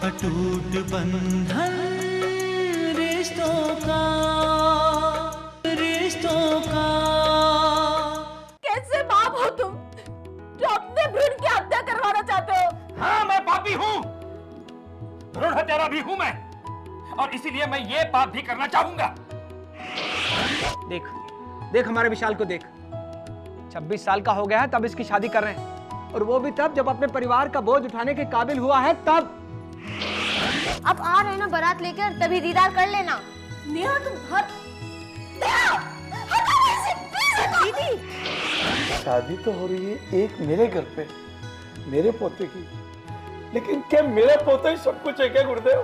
अटूट बंधन रिश्तों का, रिश्तों का। कैसे बाप हो तुम जो अपने भ्रूण की हत्या करवाना चाहते हो? हाँ, मैं पापी हूँ, भ्रूण हत्यारा भी हूँ मैं, और इसीलिए मैं ये पाप भी करना चाहूंगा। देख देख हमारे विशाल को देख, 26 साल का हो गया है तब इसकी शादी कर रहे हैं, और वो भी तब जब अपने परिवार का बोझ उठाने के काबिल हुआ है तब। अब आ रहे ना बारात लेकर, तभी दीदार कर लेना। नेहा तुम हर दीदी शादी तो हो रही है एक मेरे घर पे, मेरे पोते की, लेकिन क्या मेरा पोता ही सब कुछ है क्या गुरुदेव?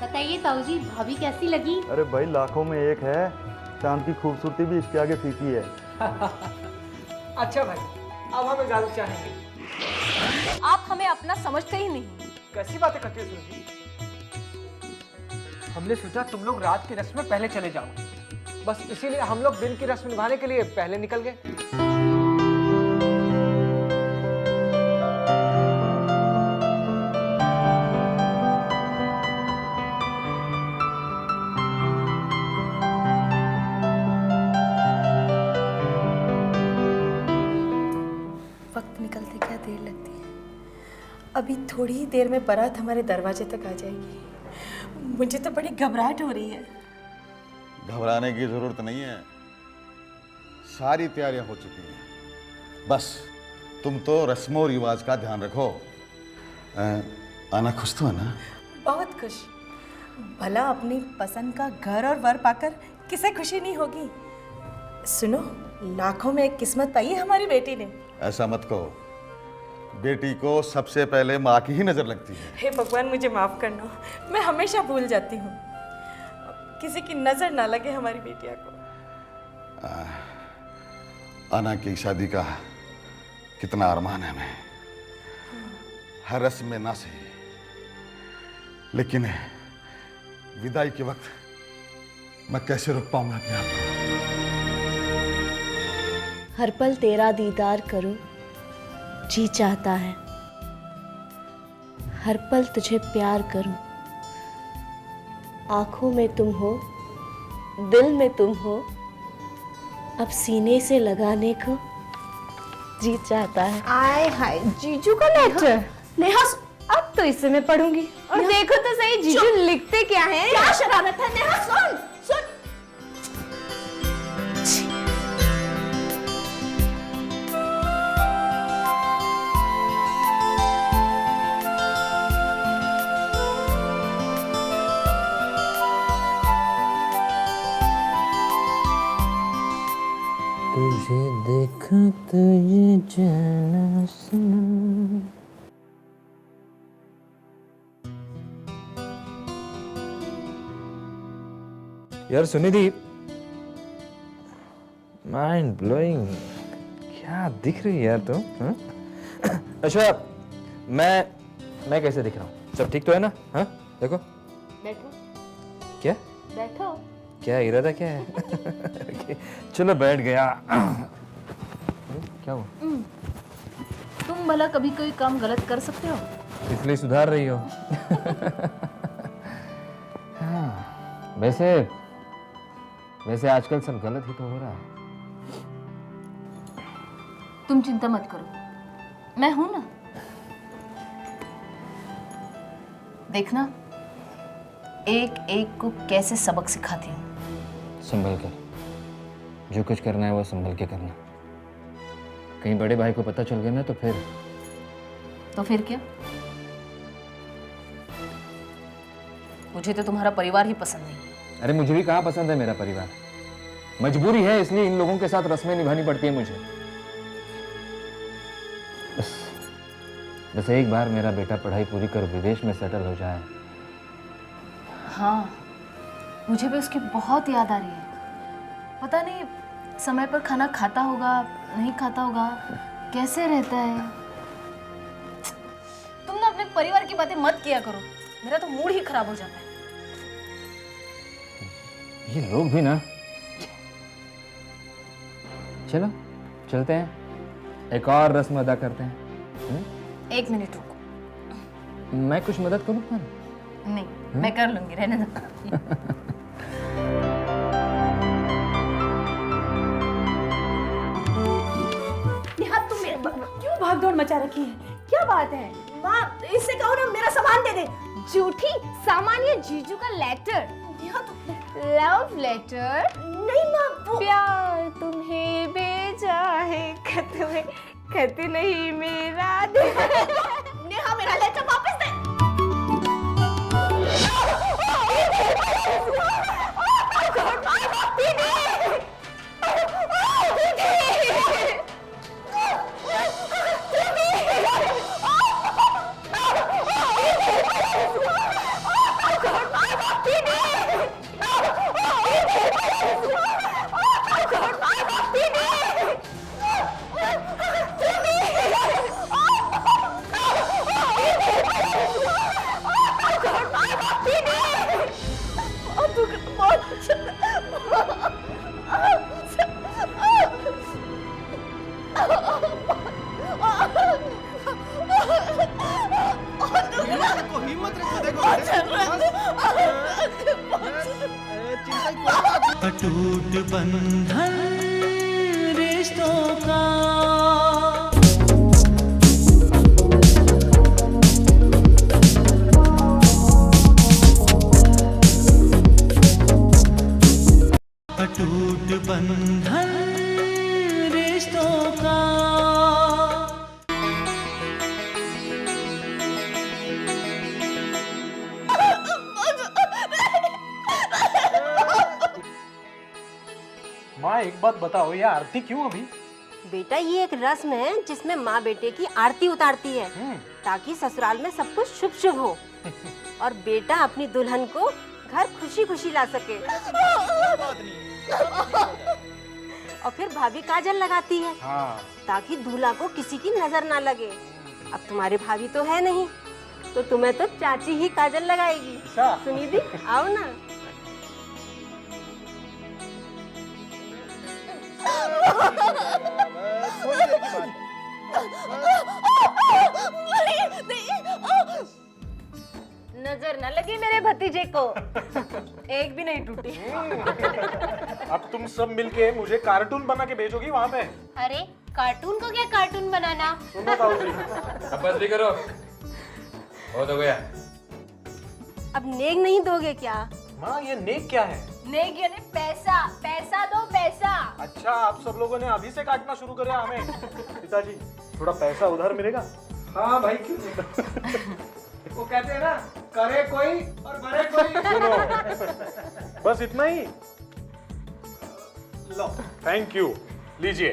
बताइए ताऊजी, भाभी कैसी लगी? अरे भाई लाखों में एक है, चांद की खूबसूरती भी इसके आगे फीकी है। अच्छा भाई, अब हम इजाजत चाहेंगे। आप हमें अपना समझते ही नहीं। कैसी बातें करती हो सुरभि? हमने सोचा तुम लोग रात की रस्म में पहले चले जाओ, बस इसीलिए हम लोग दिन की रस्म निभाने के लिए पहले निकल गए। वक्त निकलते क्या देर लगती है। अभी थोड़ी ही देर में बारात हमारे दरवाजे तक आ जाएगी। मुझे तो बड़ी घबराहट हो रही है। घबराने की जरूरत नहीं है, सारी तैयारियां हो चुकी हैं, बस तुम तो रस्मों रिवाज का ध्यान रखो। आना खुश तो है ना? बहुत खुश। भला अपनी पसंद का घर और वर पाकर किसे खुशी नहीं होगी। सुनो, लाखों में एक किस्मत पाई है हमारी बेटी ने। ऐसा मत कहो, बेटी को सबसे पहले माँ की ही नजर लगती है। हे भगवान, मुझे माफ करना, मैं हमेशा भूल जाती हूँ। किसी की नजर ना लगे हमारी बेटिया को। आना की शादी का कितना अरमान है हमें, हर रस्म में ना सही, लेकिन विदाई के वक्त मैं कैसे रोक पाऊंगा अपने आप को? हर पल तेरा दीदार करूं, जी चाहता है। हर पल तुझे प्यार करूं, आंखों में तुम हो, दिल में तुम हो, अब सीने से लगाने को जी चाहता है। आय हाय, जीजू का लेटर। नेहा, अब तो इसे मैं पढ़ूंगी। और देखो तो सही जीजू लिखते क्या हैं। क्या शरारत है नेहा, सुन सुन। तुझे देखा तुझे जाना सनम। यार सुनिधि, माइंड ब्लोइंग, क्या दिख रही है यार तुम? हाँ? अच्छा, मैं कैसे दिख रहा हूँ? सब ठीक तो है ना? हाँ, देखो। बैठो। क्या? बैठो। क्या इरादा क्या है? चलो बैठ गया। क्या हुआ? तुम भला कभी कोई काम गलत कर सकते हो? इसलिए सुधार रही हो? हाँ, वैसे आजकल सब गलत ही तो हो रहा है। तुम चिंता मत करो, मैं हूं ना। देखना एक एक को कैसे सबक सिखाती हूँ। संभल कर, जो कुछ करना है वो संभल के करना। कहीं बड़े भाई को पता चल गया ना तो फिर क्या? मुझे तो तुम्हारा परिवार ही पसंद नहीं। अरे मुझे भी कहाँ पसंद है मेरा परिवार, मजबूरी है, इसलिए इन लोगों के साथ रस्में निभानी पड़ती है मुझे। बस एक बार मेरा बेटा पढ़ाई पूरी कर विदेश में सेटल हो जाए। हाँ, मुझे भी उसकी बहुत याद आ रही है। पता नहीं समय पर खाना खाता होगा, नहीं खाता होगा, कैसे रहता है। तुम ना अपने परिवार की बातें मत किया करो, मेरा तो मूड ही खराब हो जाता है। ये लोग भी ना। चलो चलते हैं, एक और रस्म अदा करते हैं। एक मिनट रुको। मैं कुछ मदद करूँ मैं? नहीं, मैं कर लूंगी, रहने दो। नेहा तुम क्यों भागदौड़ मचा रखी है? क्या बात है? माँ इससे कहो ना मेरा सामान दे दे। झूठी सामान्य जीजू का लेटर। नेहा तुम लव लेटर? नहीं माँ वो प्यार तुम्हें भेजा है खत में, खत नहीं मेरा दिल। नेहा मेरा लेटर वापस दे। अटूट बंधन रिश्तों का, अटूट बंधन रिश्तों का। माँ एक बात बताओ, ये आरती क्यों अभी? बेटा ये एक रस्म है जिसमें माँ बेटे की आरती उतारती है ताकि ससुराल में सब कुछ शुभ शुभ हो और बेटा अपनी दुल्हन को घर खुशी खुशी ला सके। और फिर भाभी काजल लगाती है ताकि दूल्हा को किसी की नजर ना लगे। अब तुम्हारे भाभी तो है नहीं तो तुम्हें तो चाची ही काजल लगाएगी। सुनिधि आओ ना। नजर न लगी मेरे भतीजे को। एक भी नहीं टूटी। अब तुम सब मिलके मुझे कार्टून बना के भेजोगी वहाँ पे? अरे कार्टून को क्या कार्टून बनाना? सुनो ताऊ जी, अब बस भी करो, बहुत हो गया। अब नेक नहीं दोगे क्या? माँ ये नेक क्या है? नेक यानी पैसा, पैसा दो पैसा। अच्छा आप सब लोगों ने अभी से काटना शुरू करे हमें? पिताजी थोड़ा पैसा उधार मिलेगा? हाँ भाई क्यों नहीं? वो कहते हैं ना, करे कोई और भरे कोई। सुनो बस इतना ही। लो थैंक यू, लीजिए।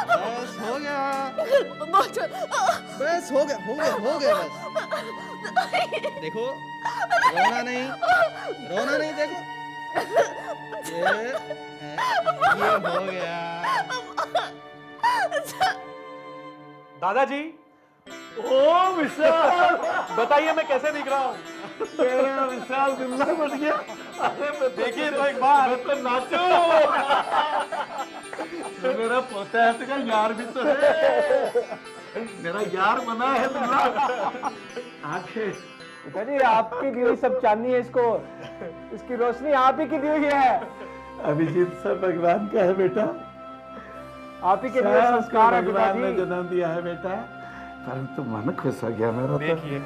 बस हो गया, बस हो गया, हो गया, हो गया बस। देखो रोना नहीं, रोना नहीं, देखो ये हो गया। दादाजी, ओ विशाल, बताइए मैं कैसे दिख रहा हूँ? मेरा विशाल दुल्ला बन गया। अरे देखिए तो एक बार, तो नाचो। तो मेरा पोता है, तेरा यार भी तो है। मेरा यार बना है दुल्ला। आंखें पिताजी आपकी दी हुई सब चांदी है, इसकी रोशनी आप ही की दी हुई है। अभिजीत सब भगवान का है बेटा, आप ही के लिए संस्कार है भगवान ने पिताजी। जन्म दिया है बेटा। परंतु मन खुश हो गया मेरा। देखिए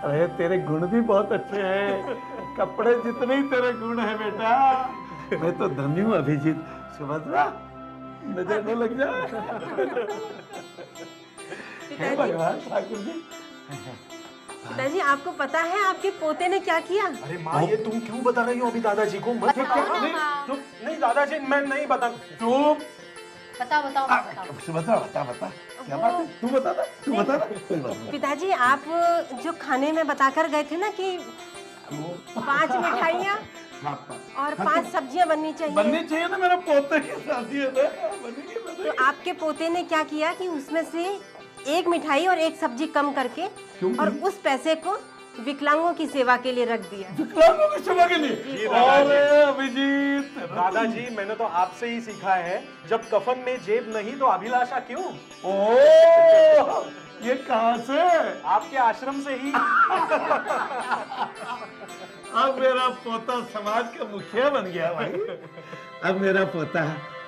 अरे तेरे गुण भी बहुत अच्छे हैं, कपड़े जितने ही तेरे गुण है बेटा। मैं तो धन्य हूँ अभिजीत। सुभद्रा नजर न लग जाए। हे भगवान ठाकुर जी। पिताजी आपको पता है आपके पोते ने क्या किया? अरे माँ ये तुम क्यों बता रही हो अभी दादाजी को? मत नहीं दादाजी मैं नहीं बता। चुप। बताओ बताओ बताओ। सुभद्रा बता बता क्या बात है, तू बता ना, तू बता ना। कोई बात नहीं। पिताजी आप जो खाने में बताकर गए थे ना कि 5 मिठाइयाँ और 5 सब्जियां बननी चाहिए। बननी चाहिए ना, मेरा पोते की शादी है ना, बनेगी बनेगी। तो आपके पोते ने क्या किया कि उसमें से 1 मिठाई और 1 सब्जी कम करके और उस पैसे को विकलांगों की सेवा के लिए रख दिया। विकलांगों की सेवा के लिए? अरे अभिजीत, दादाजी मैंने तो आपसे ही सीखा है, जब कफन में जेब नहीं तो अभिलाषा क्यों? ओ, ये कहां से? आपके आश्रम से ही। अब मेरा पोता समाज का मुखिया बन गया भाई। अब मेरा पोता,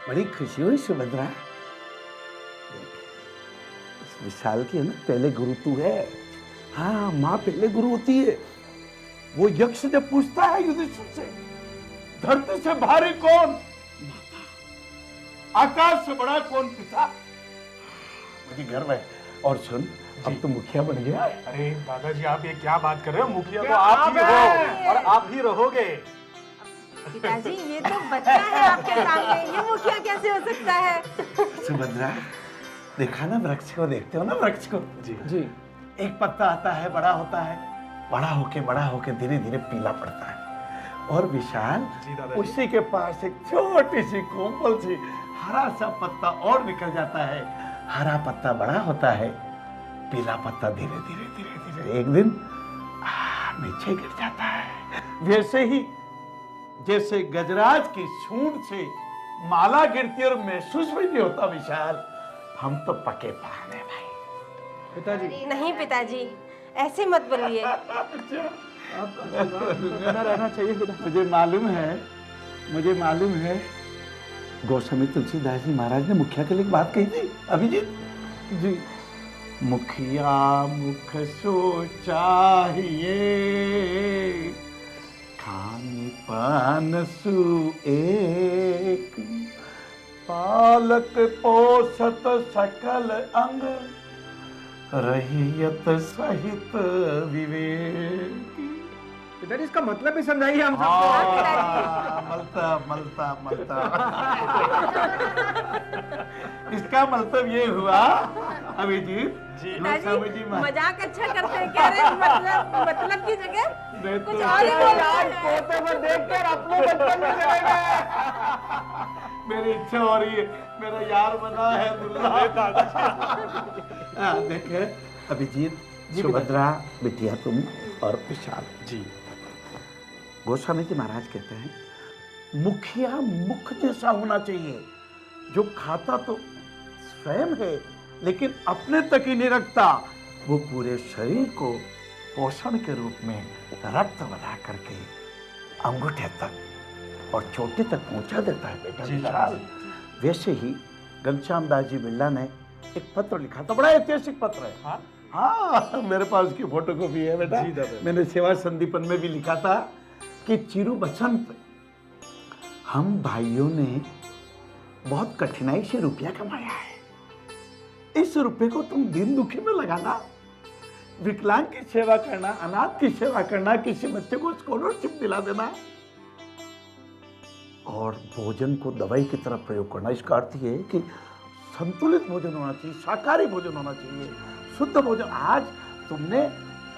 बड़ी खुशी हुई सुभद्रा। इस विशाल की है ना पहले गुरु तू है। हाँ, माँ पहले गुरु होती है। वो यक्ष जब पूछता है युधिष्ठिर से, धरती से भारी कौन माता, आकाश से बड़ा कौन पिता, मुझे गर्व है। और सुन, अब तो मुखिया बन गया। अरे दादाजी आप ये क्या बात कर रहे हो? मुखिया तो आप ही हो और आप ही रहोगे। पिताजी ये तो बच्चा है आपके सामने, ये मुखिया कैसे हो सकता है? सुभद्रा, देखा ना वृक्ष को, देखते हो ना वृक्ष को? जी जी। एक पत्ता आता है, बड़ा होता है, बड़ा होके धीरे धीरे पीला पड़ता है। और विशाल, उसी के पास एक छोटी सी कोमल सी हरा सा पत्ता और निकल जाता है। हरा पत्ता बड़ा होता है, पीला पत्ता धीरे धीरे धीरे धीरे एक दिन नीचे गिर जाता है। वैसे ही जैसे गजराज की सूंड से माला गिरती और महसूस भी नहीं होता विशाल, हम तो पके पान है भाई। पिताजी नहीं पिताजी, ऐसे मत बोलिए। रहना चाहिए। मुझे मालूम है गोस्वामी तुलसीदास जी महाराज ने मुखिया के लिए एक बात कही थी अभिजीत जी। मुखिया मुख सो चाहिए, खाने पान सु एक, पालक पोषत सकल अंग, रहियत सहित विवेक। पिताजी इसका मतलब भी समझाइए हम सबको। मलता इसका मतलब ये हुआ अभिजीत जी, मजाक अच्छा करते हैं, कह रहे मतलब की जगह कुछ और ही बोल रहे हैं। पोते को देखकर अपने बचपन में चले गए। मेरी इच्छा हो रही है, मेरा यार बना है दुल्हा। देखे अभिजीत, सुभद्रा बिटिया तुम और विशाल जी, गोस्वामी जी महाराज कहते हैं मुखिया मुख जैसा होना चाहिए, जो खाता तो स्वयं है लेकिन अपने तक ही नहीं रखता, वो पूरे शरीर को पोषण के रूप में रक्त बना करके अंगूठे तक और चोटी तक पहुंचा देता है बेटा विशाल। वैसे ही घनश्याम दास जी बिरला ने एक पत्र लिखा था, बड़ा ऐतिहासिक पत्र है। हाँ, मेरे पास उसकी फोटो कॉपी है बेटा। मैंने सेवा संदीपन में भी लिखा था कि चिरु बसंत, हम भाइयों ने बहुत कठिनाई से रुपया कमाया है, इस रुपये को तुम दीन दुखी में लगाना, विकलांग की सेवा करना, अनाथ की सेवा करना, किसी बच्चे को स्कॉलरशिप दिला देना और भोजन को दवाई की तरह प्रयोग करना। इसका अर्थ ये है कि संतुलित भोजन होना चाहिए, शाकाहारी भोजन होना चाहिए, शुद्ध भोजन। आज तुमने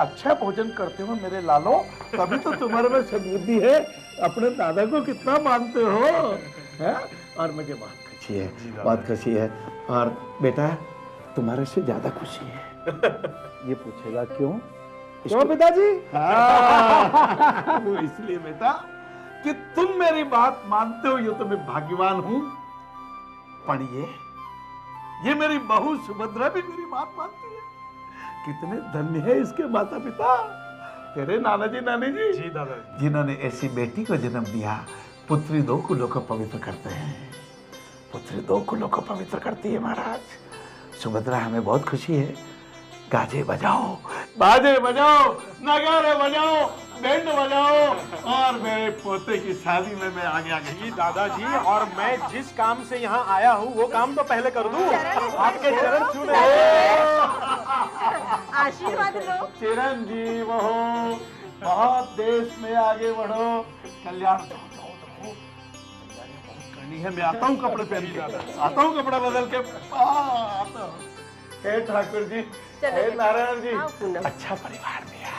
अच्छा भोजन करते हो मेरे लालो, तभी तो तुम्हारे में सद्बुद्धि है, अपने दादा को कितना मानते हो है? और मुझे बहुत खुशी है, बहुत खुशी है। और बेटा तुम्हारे से ज्यादा खुशी है। ये पूछेगा क्यों? क्यों पिताजी? हाँ, वो इसलिए बेटा कि तुम मेरी बात मानते हो, ये तो मैं भाग्यवान हूं। पढ़िए, ये मेरी बहू सुभद्रा भी मेरी बात मानती है। कितने धन्य है इसके माता पिता, तेरे नाना जी नानी जी, जी दादाजी, जिन्होंने ऐसी बेटी को जन्म दिया। पुत्री दो कुलों को पवित्र करते हैं, पुत्री दो कुलों को पवित्र करती है महाराज। सुभद्रा, हमें बहुत खुशी है। गाजे बजाओ, बाजे बजाओ, नगारे बजाओ, बैंड बजाओ और मेरे पोते की शादी में मैं आगे आगे। जी दादाजी, और मैं जिस काम से यहाँ आया हूँ वो काम तो पहले कर दूं। आपके चरण छूने। आशीर्वाद लो। चिरंजीव हो, बहुत देश में आगे बढ़ो, कल्याण करनी है। मैं आता हूँ कपड़े पहन के, आता हूँ कपड़ा बदल के आता हूँ। हे ठाकुर जी, हे नारायण जी, अच्छा परिवार दिया।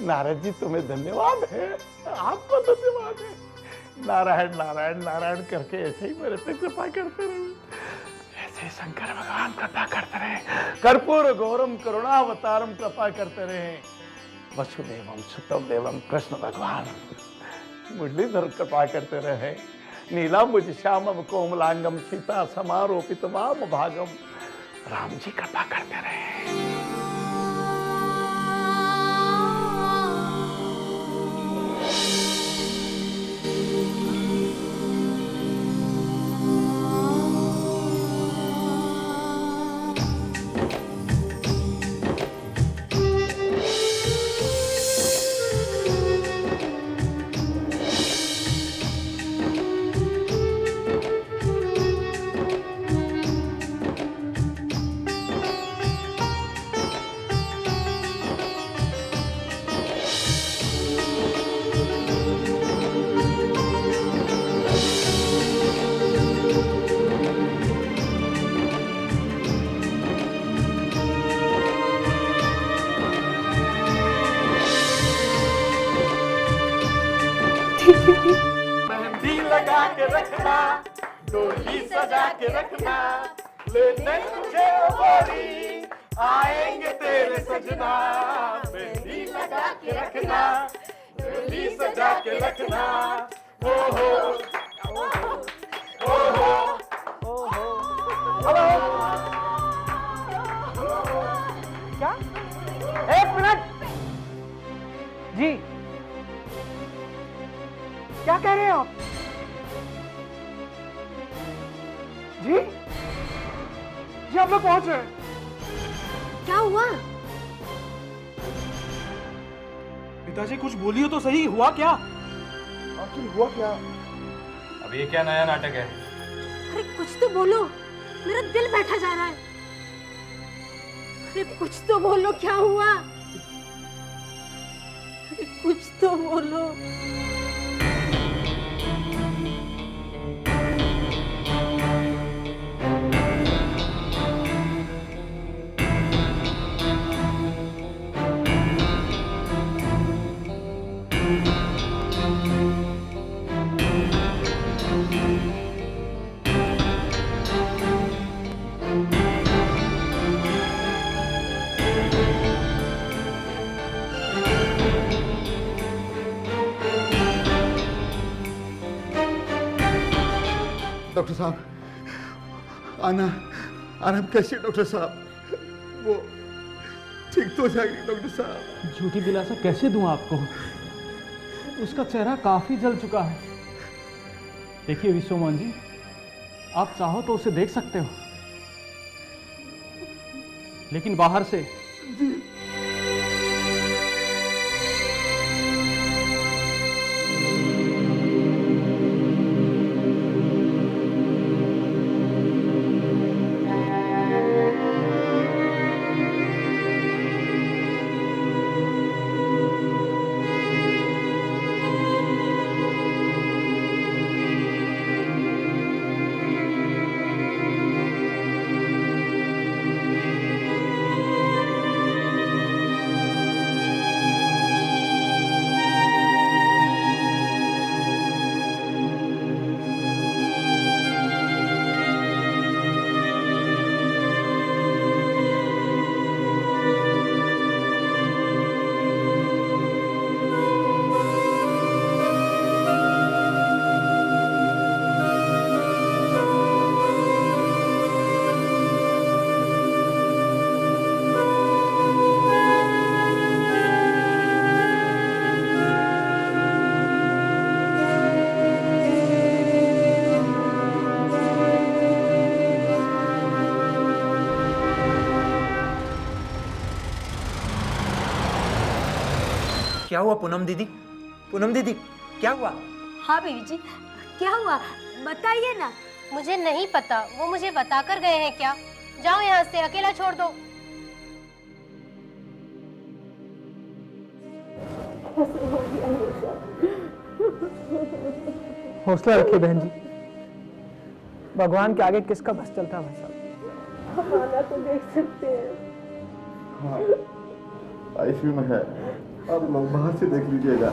नारायण जी तुम्हें धन्यवाद है, आपको धन्यवाद है। नारायण नारायण नारायण करके ऐसे ही मेरे पे कृपा करते रहे, ऐसे शंकर भगवान कृपा करते रहे, कर्पूर गौरम करुणावतारम कृपा करते रहे। वसुदेवम सुतदेवम कृष्ण भगवान मुरलीधर कृपा करते रहे। नीलाम्बुज श्यामम कोमलांगम सीता समारोपित वाम भागम। राम जी कृपा करते रहे। मेहंदी लगा के रखना, डोली सजा के रखना, लेने तुझे गोरी आएंगे तेरे सजना। मेहंदी लगा के रखना, डोली सजा के रखना। हो हो हो हो हेलो, क्या? एक मिनट जी, क्या कह रहे हैं आप? जी जी हम लोग पहुंच रहे हैं। क्या हुआ? पिताजी कुछ बोलिए तो सही, हुआ क्या? आखिर हुआ क्या? अब ये क्या नया नाटक है? अरे कुछ तो बोलो, मेरा दिल बैठा जा रहा है। अरे कुछ तो बोलो, क्या हुआ? अरे कुछ तो बोलो। डॉक्टर साहब, आना कैसे डॉक्टर साहब? वो ठीक तो हो जाएगी डॉक्टर साहब। झूठी दिलासा कैसे दूं आपको? उसका चेहरा काफी जल चुका है। देखिए विश्वमोहन जी, आप चाहो तो उसे देख सकते हो, लेकिन बाहर से। क्या हुआ पूनम दीदी? पूनम दीदी क्या हुआ? हाँ बेबी जी, क्या हुआ बताइए ना। मुझे नहीं पता, वो मुझे बता कर गए हैं। क्या? जाओ यहाँ से, अकेला छोड़ दो। हौसला रखिए बहन जी, भगवान के आगे किसका बस चलता है भाई साहब। हमारा तो देख सकते हैं। हाँ, आईसीयू में है, आप लोग बाहर से देख लीजिएगा।